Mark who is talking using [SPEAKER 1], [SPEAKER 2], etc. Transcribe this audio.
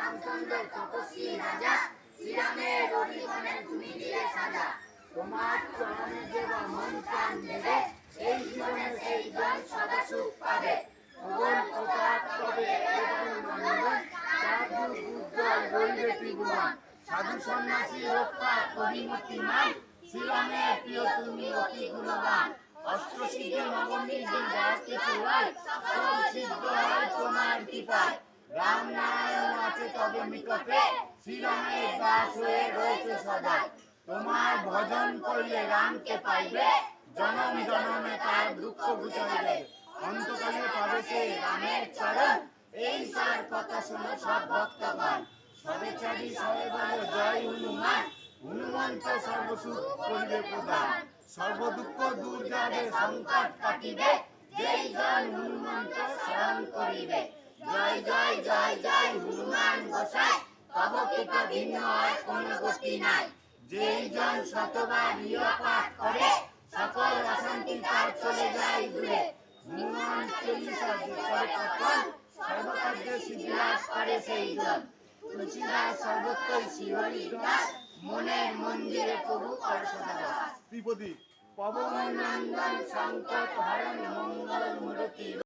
[SPEAKER 1] রামচন্দ্র তপস্বী রাজা, শ্রীরামের অভিমানে তুমি দিলে সাজা। তোমার চরণে দেবা মন প্রাণ দেবে, এই জীবনে সেই জন সদা সুখ পাবে। ভগবান প্রতাপ তবে এবং নন্দন, চার যুগ উজ্জ্বল রইবে ত্রিভুবন। সাধু সন্ন্যাসী রক্ষা করিমতিমান, শ্রীরামের প্রিয় তুমি অতি গুণবান। অষ্টসিদ্ধি নবনিধি যাকে চুড়ায়, সকল সিদ্ধ হয় তোমার কৃপায়। রাম নারায়ণ আছে তবে নিকটে, শ্রীরামের দাস হয়ে রয়েছে সদাই। তোমার ভজন করলে রামকে পাইবে, জনম জনমে তার দুঃখ ঘুচাইবে। অন্তকালে পাবে সে রামের চরণ, এই সার কথা শুনে সব ভক্তগণ। সবে চারি সবে বলে জয় হনুমান, হনুমন্ত সর্বসুখ করিবে প্রদান। সর্বদুঃখ দূর যাবে সংকট কাটিবে, যেই জন হনুমন্ত স্মরণ করিবে। জয় জয় জয় জয় হনুমান গোসাই, তব কৃপা ভিন্ন আর কোনো গতি নাই। যেই জন শতবার ইয় পাঠ করে, সকল অশান্তি তার চলে যায় দূরে। হনুমান চল্লিশা যে করে পঠন, সর্বকার্যে সিদ্ধি লাভ করে সেই জন। তুলসীদাস সর্বত্রই শ্রীহরি দাস, মনের মন্দিরে প্রভু করে সদা বাস।
[SPEAKER 2] ত্রিপদী
[SPEAKER 1] পবন নন্দন সংকট হরণ মঙ্গল মূরতি।